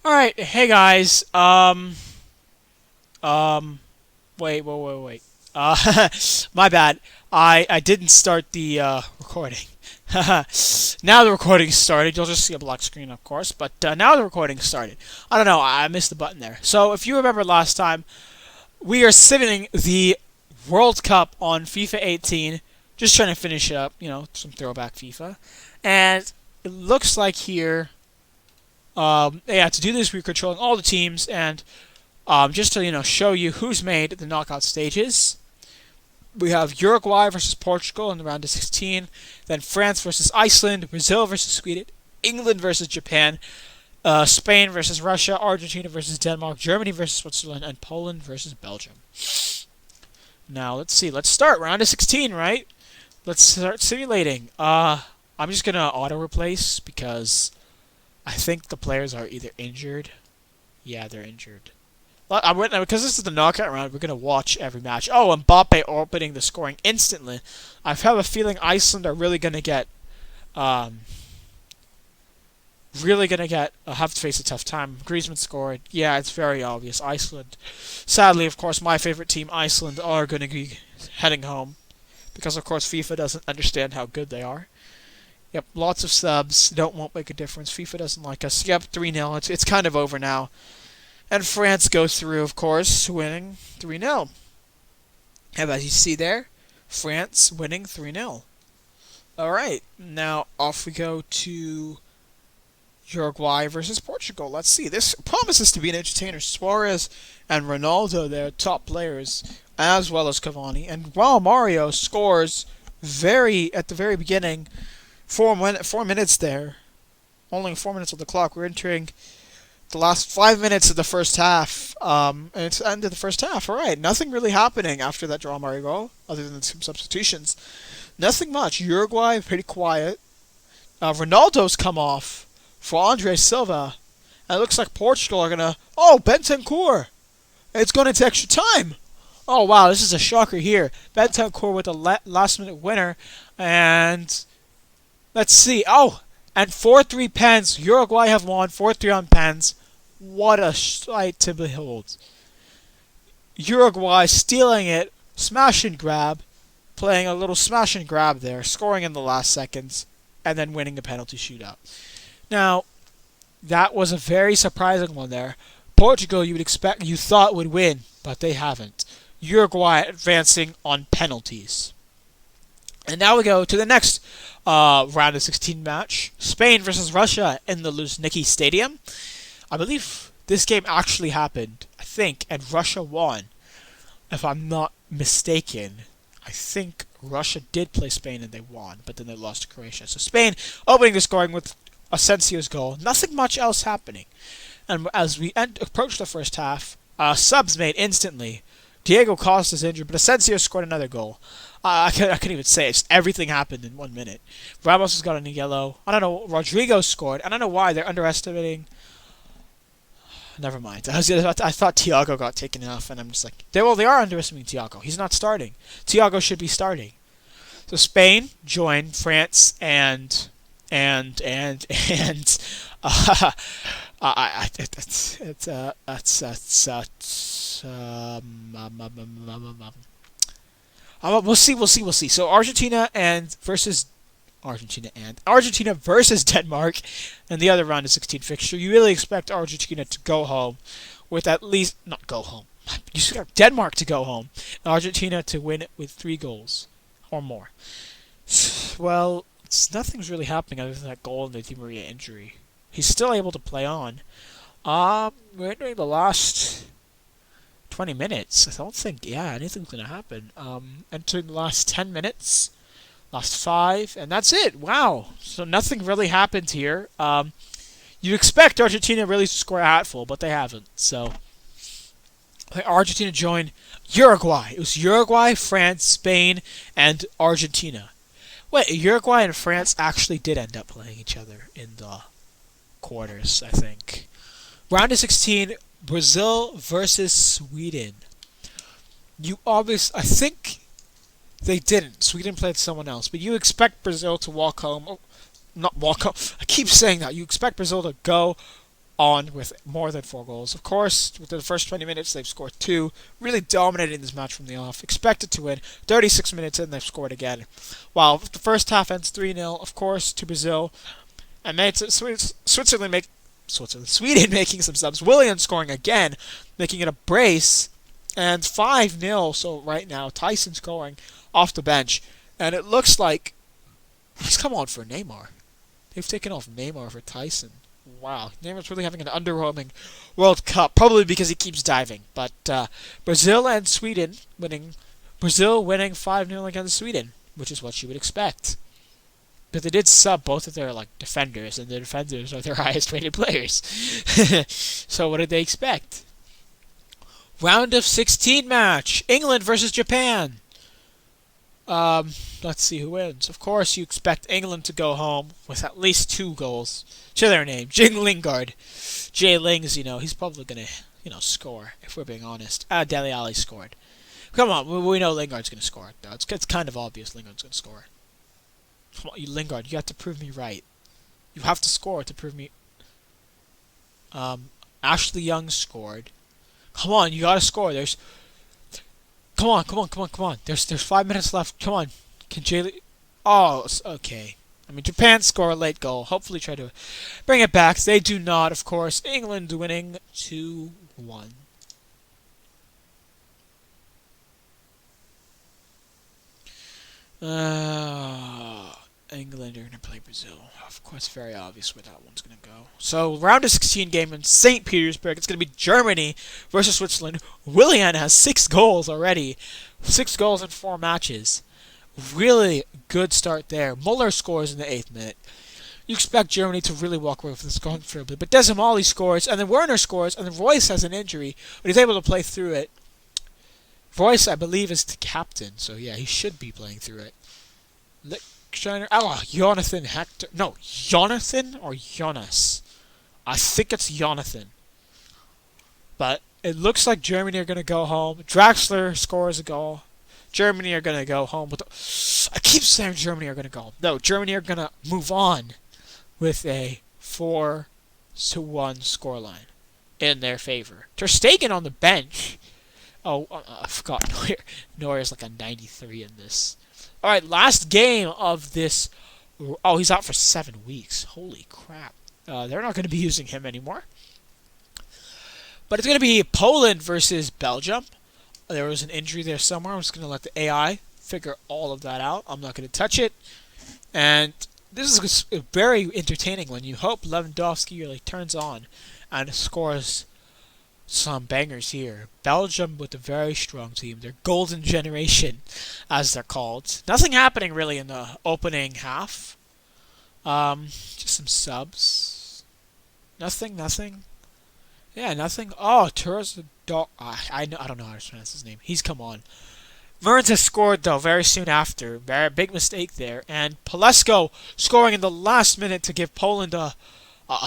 All right, hey guys. Um, wait. My bad. I didn't start the recording. Now the recording started. You'll just see a black screen, of course, but now the recording started. I don't know. I missed the button there. So if you remember last time, we are simming the World Cup on FIFA 18. Just trying to finish up, some throwback FIFA, and it looks like here. Yeah, to do this, we're controlling all the teams, and just to show you who's made the knockout stages. We have Uruguay versus Portugal in the round of 16, then France versus Iceland, Brazil versus Sweden, England versus Japan, Spain versus Russia, Argentina versus Denmark, Germany versus Switzerland, and Poland versus Belgium. Now let's see. Let's start round of 16, right? Let's start simulating. I'm just gonna auto replace because I think the players are either injured. Yeah, they're injured. Because this is the knockout round, we're gonna watch every match. Oh, Mbappe opening the scoring instantly. I have a feeling Iceland are um, have to face a tough time. Griezmann scored. Yeah, it's very obvious. Iceland. Sadly, of course, my favorite team, Iceland, are gonna be heading home because, of course, FIFA doesn't understand how good they are. Yep, lots of subs. Won't make a difference. FIFA doesn't like us. Yep, 3-0. It's kind of over now. And France goes through, of course, winning 3-0. As you see there, France winning 3-0. All right, now off we go to Uruguay versus Portugal. Let's see. This promises to be an entertainer. Suarez and Ronaldo, their top players, as well as Cavani. And while Mario scores at the very beginning, 4 minutes there, only 4 minutes on the clock. We're entering the last 5 minutes of the first half, and it's the end of the first half. All right, nothing really happening after that draw Mario goal, other than some substitutions. Nothing much. Uruguay pretty quiet. Ronaldo's come off for Andre Silva, and it looks like Portugal are gonna. Oh, Bentancur! It's going into extra time. Oh wow, this is a shocker here. Bentancur with a last-minute winner, and let's see. Oh, and 4-3 pens. Uruguay have won 4-3 on pens. What a sight to behold. Uruguay stealing it, smash and grab, playing a little smash and grab there, scoring in the last seconds, and then winning the penalty shootout. Now, that was a very surprising one there. Portugal, you thought would win, but they haven't. Uruguay advancing on penalties. And now we go to the next round of 16 match. Spain versus Russia in the Luzhniki Stadium. I believe this game actually happened, I think, and Russia won. If I'm not mistaken, I think Russia did play Spain and they won, but then they lost to Croatia. So Spain opening the scoring with Asensio's goal. Nothing much else happening. And as we approach the first half, subs made instantly. Diego Costa's injured, but Asensio scored another goal. I couldn't even say it. Just everything happened in 1 minute. Ramos has got a yellow. I don't know. Rodrigo scored. I don't know why. They're underestimating. Never mind. I thought Thiago got taken off, and I'm just like, they are underestimating Thiago. He's not starting. Thiago should be starting. So Spain joined France and we'll see. So Argentina versus Denmark in the other round of 16 fixture. You really expect Argentina to go home with at least not go home. You expect Denmark to go home, and Argentina to win it with 3 goals or more. Well, nothing's really happening other than that goal and the Di Maria injury. He's still able to play on. We're entering the last 20 minutes. I don't think, anything's going to happen. Entering the last 10 minutes, last 5, and that's it. Wow. So nothing really happened here. You expect Argentina really to score a hatful, but they haven't. So Argentina joined Uruguay. It was Uruguay, France, Spain, and Argentina. Wait, Uruguay and France actually did end up playing each other in the quarters, I think. Round of 16, Brazil versus Sweden. I think they didn't. Sweden played someone else, but you expect Brazil to walk home. Oh, not walk home. I keep saying that. You expect Brazil to go on with more than 4 goals. Of course, within the first 20 minutes, they've scored 2, really dominating this match from the off. Expected to win. 36 minutes in, they've scored again. While the first half ends 3-0, of course, to Brazil, and Sweden making some subs. Willian scoring again, making it a brace, and 5-0. So right now, Tyson scoring off the bench, and it looks like he's come on for Neymar. They've taken off Neymar for Tyson. Wow, Neymar's really having an underwhelming World Cup, probably because he keeps diving. But Brazil and Sweden winning. Brazil winning 5-0 against Sweden, which is what you would expect. But they did sub both of their defenders, and the defenders are their highest rated players. So what did they expect? Round of 16 match. England versus Japan. Let's see who wins. Of course, you expect England to go home with at least 2 goals to their name. Jing Lingard. Jay Lings, he's probably going to, score, if we're being honest. Dele Alli scored. Come on, we know Lingard's going to score, though. It's kind of obvious Lingard's going to score. Come on, Lingard, you have to prove me right. You have to score to prove me... Ashley Young scored. Come on, you got to score. Come on. There's 5 minutes left. Come on. Can Jay... Oh, okay. Japan score a late goal. Hopefully try to bring it back. They do not, of course. England winning 2-1. England are going to play Brazil. Of course, very obvious where that one's going to go. So, round of 16 game in St. Petersburg. It's going to be Germany versus Switzerland. Willian has 6 goals already. 6 goals in 4 matches. Really good start there. Muller scores in the 8th minute. You expect Germany to really walk away with this comfortably. But Desimali scores, and then Werner scores, and then Royce has an injury, but he's able to play through it. Royce, I believe, is the captain, so yeah, he should be playing through it. Jonathan Hector. No, Jonathan or Jonas? I think it's Jonathan. But it looks like Germany are going to go home. Draxler scores a goal. Germany are going to go home with... I keep saying Germany are going to go home. No, Germany are going to move on with a 4-1 scoreline in their favor. Ter Stegen on the bench. Oh, I forgot. Neuer's like a 93 in this. Alright, last game of this... Oh, he's out for 7 weeks. Holy crap. They're not going to be using him anymore. But it's going to be Poland versus Belgium. There was an injury there somewhere. I'm just going to let the AI figure all of that out. I'm not going to touch it. And this is very entertaining when you hope Lewandowski really turns on and scores some bangers here. Belgium with a very strong team. Their golden generation, as they're called. Nothing happening really in the opening half. Just some subs. Nothing. Yeah, nothing. Oh, Turas I don't know how to pronounce his name. He's come on. Mertens has scored, though, very soon after. Very big mistake there. And Palesko scoring in the last minute to give Poland a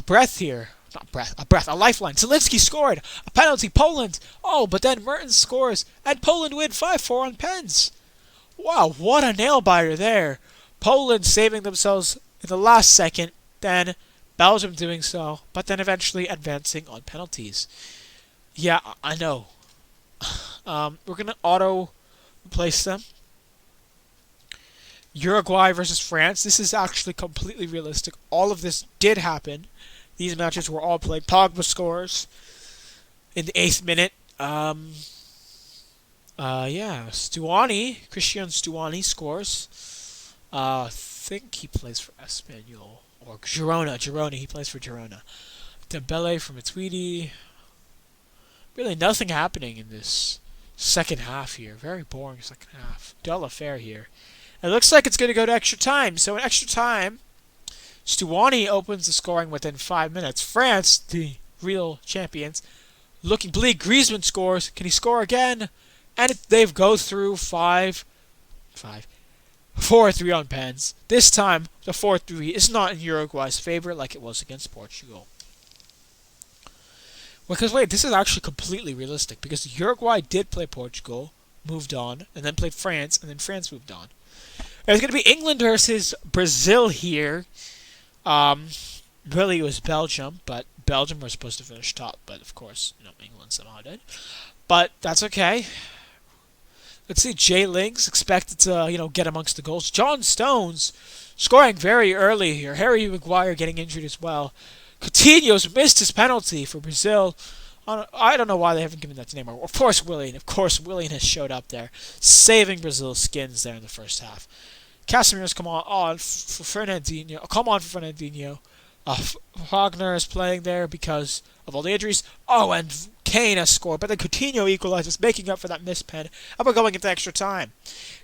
breath here. A lifeline. Zielinski scored. A penalty. Poland. Oh, but then Mertens scores. And Poland win 5-4 on pens. Wow, what a nail-biter there. Poland saving themselves in the last second. Then Belgium doing so. But then eventually advancing on penalties. Yeah, I know. We're going to auto-replace them. Uruguay versus France. This is actually completely realistic. All of this did happen. These matches were all played. Pogba scores in the 8th minute. Christian Stuani scores. I think he plays for Espanyol. Or Girona, he plays for Girona. Dembele from Matuidi. Really nothing happening in this second half here. Very boring second half. Dull affair here. It looks like it's going to go to extra time. So in extra time, Stuani opens the scoring within 5 minutes. France, the real champions, looking bleak. Griezmann scores. Can he score again? And they go through 4-3 on pens. This time, the 4-3 is not in Uruguay's favor like it was against Portugal. Because wait, this is actually completely realistic because Uruguay did play Portugal, moved on, and then played France, and then France moved on. There's going to be England versus Brazil here. Really, it was Belgium, but Belgium were supposed to finish top, but of course, England somehow did. But that's okay. Let's see, Jay Lings expected to, get amongst the goals. John Stones scoring very early here. Harry Maguire getting injured as well. Coutinho's missed his penalty for Brazil. I don't know why they haven't given that to Neymar. Of course, Willian. Of course, Willian has showed up there, saving Brazil's skins there in the first half. Casemiro's come on for Fernandinho. Come on for Fernandinho. Wagner is playing there because of all the injuries. Oh, and Kane has scored, but then Coutinho equalizes, making up for that missed pen, and we're going into extra time.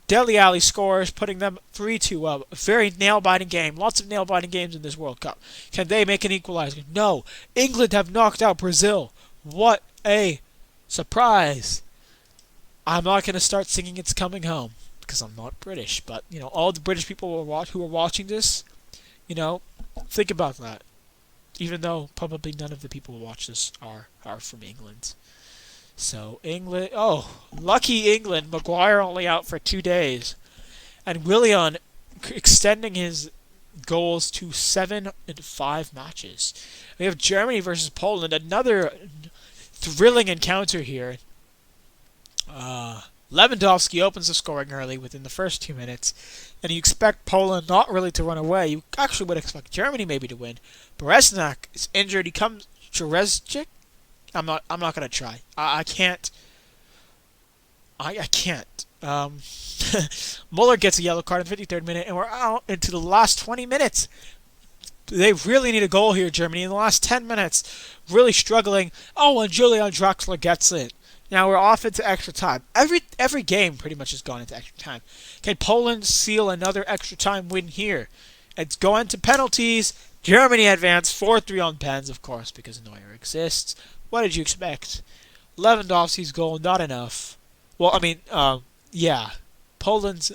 Dele Alli scores, putting them 3-2 up. A very nail-biting game. Lots of nail-biting games in this World Cup. Can they make an equalizer? No. England have knocked out Brazil. What a surprise. I'm not going to start singing It's Coming Home because I'm not British, but, all the British people who are watching this, think about that. Even though probably none of the people who watch this are from England. So, England... Oh, lucky England. Maguire only out for 2 days. And Willian extending his goals to 7 in 5 matches. We have Germany versus Poland. Another thrilling encounter here. Lewandowski opens the scoring early within the first 2 minutes, and you expect Poland not really to run away. You actually would expect Germany maybe to win. Beresnak is injured. He comes Jerezcik. I'm not gonna try. I can't. I can't. Muller gets a yellow card in the 53rd minute, and we're out into the last 20 minutes. They really need a goal here, Germany. In the last 10 minutes, really struggling. Oh, and Julian Draxler gets it. Now we're off into extra time. Every game pretty much has gone into extra time. Can Poland seal another extra time win here? It's going to penalties. Germany advance 4-3 on pens, of course, because Neuer exists. What did you expect? Lewandowski's goal, not enough. Well, I mean, yeah. Poland's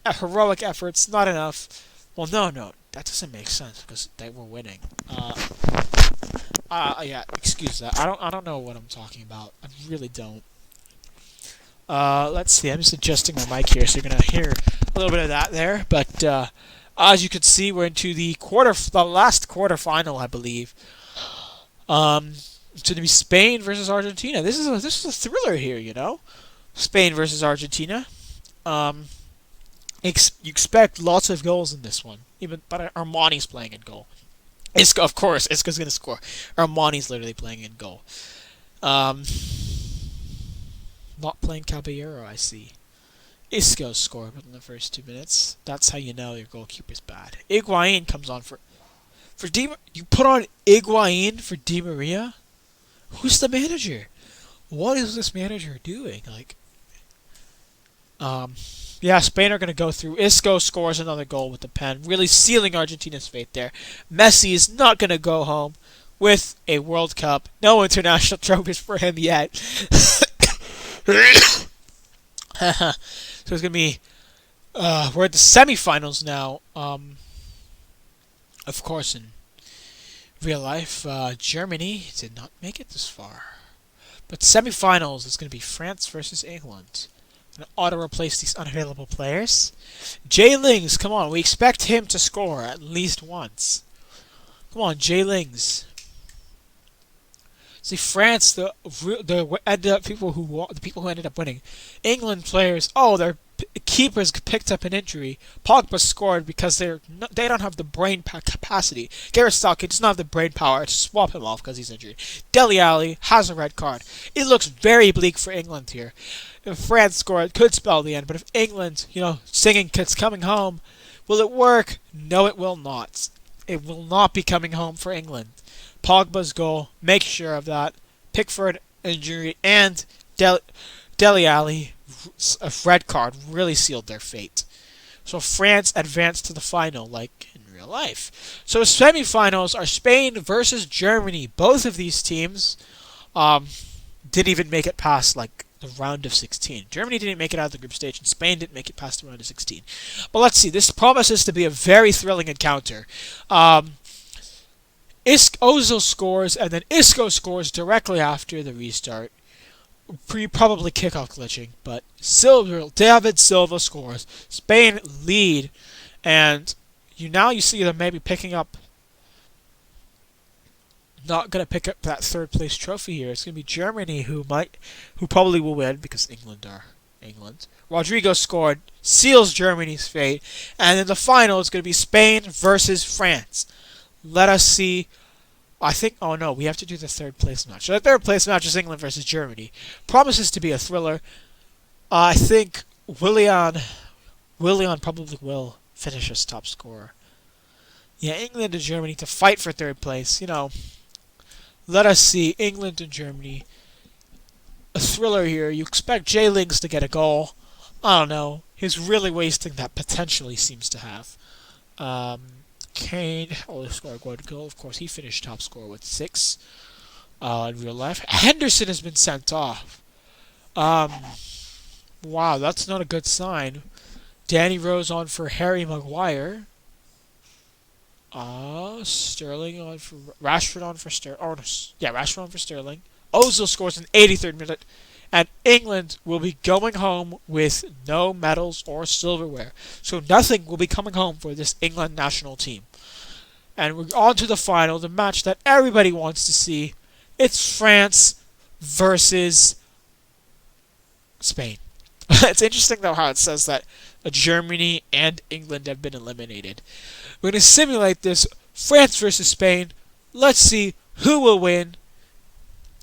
heroic efforts, not enough. Well, no, that doesn't make sense because they were winning. Yeah, excuse that. I don't know what I'm talking about. I really don't. Let's see. I'm just adjusting my mic here, so you're gonna hear a little bit of that there. But as you can see, we're into the last quarterfinal, I believe. It's gonna be Spain versus Argentina. This is a thriller here, Spain versus Argentina. You expect lots of goals in this one. But Armani's playing in goal. Of course, Isco's going to score. Armani's literally playing in goal. Not playing Caballero, I see. Isco scored within the first 2 minutes. That's how you know your goalkeeper's bad. Higuain comes on for you put on Higuain for Di Maria? Who's the manager? What is this manager doing? Yeah, Spain are going to go through. Isco scores another goal with the pen, really sealing Argentina's fate there. Messi is not going to go home with a World Cup. No international trophies for him yet. So it's going to be... we're at the semifinals now. Of course, in real life, Germany did not make it this far. But semifinals is going to be France versus England. And auto-replace these unavailable players. Jay Lings, come on. We expect him to score at least once. Come on, Jay Lings. See, France, the people who ended up winning. England players, their keepers picked up an injury. Pogba scored because they don't have the brain capacity. Gareth Southgate does not have the brain power to swap him off because he's injured. Dele Alli has a red card. It looks very bleak for England here. If France scored, it could spell the end. But if England, singing "It's Coming Home," will it work? No, it will not. It will not be coming home for England. Pogba's goal, make sure of that. Pickford injury and Dele Alli, a red card, really sealed their fate. So France advanced to the final, like in real life. So semifinals are Spain versus Germany. Both of these teams didn't even make it past the round of 16. Germany didn't make it out of the group stage, and Spain didn't make it past the round of 16. But let's see. This promises to be a very thrilling encounter. Ozil scores, and then Isco scores directly after the restart. Probably kickoff glitching, but David Silva scores. Spain lead, and you see them maybe picking up not gonna pick up that third place trophy here. It's gonna be Germany who probably will win because England. Rodrigo scored, seals Germany's fate, and in the final it's gonna be Spain versus France. Let us see. I think. Oh no, we have to do the third place match. So the third place match is England versus Germany. Promises to be a thriller. I think Willian probably will finish as top scorer. Yeah, England and Germany to fight for third place. Let us see England and Germany. A thriller here. You expect Jay Lings to get a goal. I don't know. He's really wasting that potential he seems to have. Kane only scored one goal. Of course, he finished top scorer with 6 in real life. Henderson has been sent off. Wow, that's not a good sign. Danny Rose on for Harry Maguire. Sterling on for Rashford on for Sterling. Oh, no, yeah, Rashford on for Sterling. Ozil scores in 83rd minute, and England will be going home with no medals or silverware. So nothing will be coming home for this England national team. And we're on to the final, the match that everybody wants to see. It's France versus Spain. It's interesting, though, how it says that Germany and England have been eliminated. We're going to simulate this France versus Spain. Let's see who will win.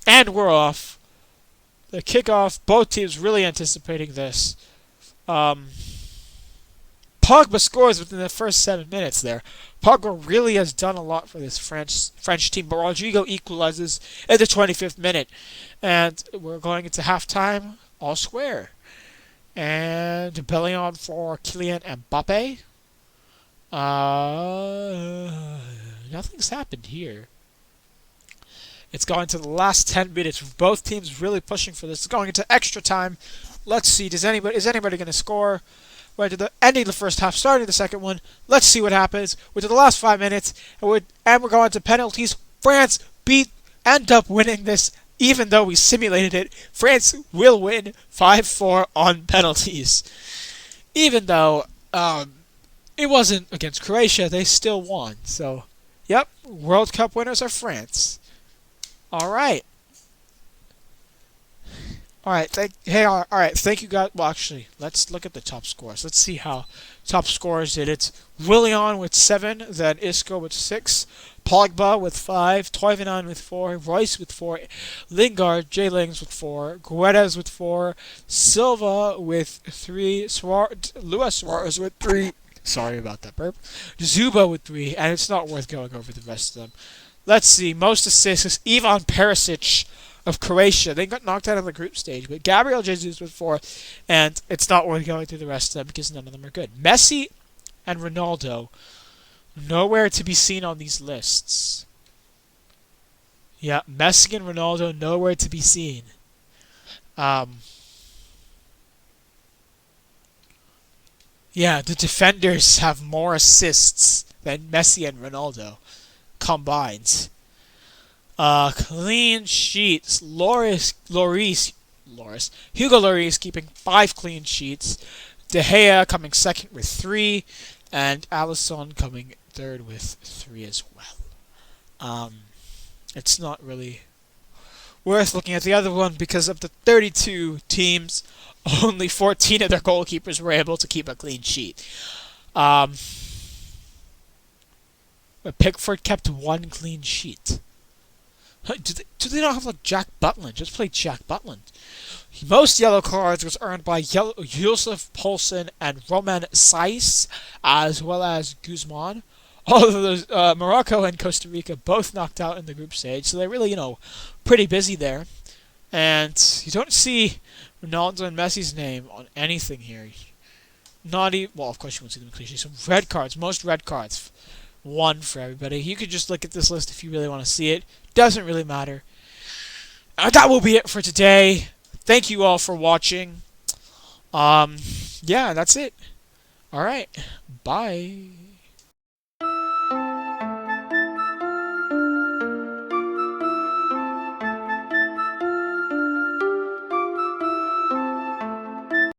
And we're off. The kickoff, both teams really anticipating this. Pogba scores within the first 7 minutes there. Pogba really has done a lot for this French team, but Rodrigo equalizes in the 25th minute. And we're going into halftime, all square. And Bellingham for Kylian Mbappe. Nothing's happened here. It's going to the last 10 minutes. Both teams really pushing for this. It's going into extra time. Let's see. Is anybody going to score? We're to the ending of the first half, starting the second one. Let's see what happens. We're to the last 5 minutes, and we're going to penalties. France end up winning this, even though we simulated it. France will win 5-4 on penalties. Even though it wasn't against Croatia, they still won. So, yep, World Cup winners are France. All right. All right. Thank you, guys. Well, actually, let's look at the top scores. Let's see how top scorers did. It's Willian with 7, then Isco with 6, Pogba with 5, Toivonen with 4, Royce with 4, Lingard, Jay Lings with 4, Guedes with 4, Silva with 3, Luis Suarez with 3. Sorry about that burp. Zuba with 3, and it's not worth going over the rest of them. Let's see. Most assists is Ivan Perisic of Croatia. They got knocked out of the group stage, but Gabriel Jesus with 4, and it's not worth going through the rest of them because none of them are good. Messi and Ronaldo, nowhere to be seen on these lists. Yeah, Messi and Ronaldo, nowhere to be seen. Yeah, the defenders have more assists than Messi and Ronaldo combined. Clean sheets. Hugo Lloris keeping 5 clean sheets. De Gea coming second with 3, and Alisson coming third with 3 as well. It's not really worth looking at the other one because of the 32 teams, only 14 of their goalkeepers were able to keep a clean sheet. Pickford kept 1 clean sheet. Do they not have like Jack Butland? Just play Jack Butland. Most yellow cards was earned by Yusuf Poulsen and Roman Saiz, as well as Guzman. All of those, Morocco and Costa Rica both knocked out in the group stage, so they're really, pretty busy there. And you don't see Ronaldo and Messi's name on anything here. Not even, well, of course you won't see them in cliche. Some red cards, most red cards. 1 for everybody. You could just look at this list if you really want to see it. Doesn't really matter. That will be it for today. Thank you all for watching. Yeah, that's it. Alright. Bye.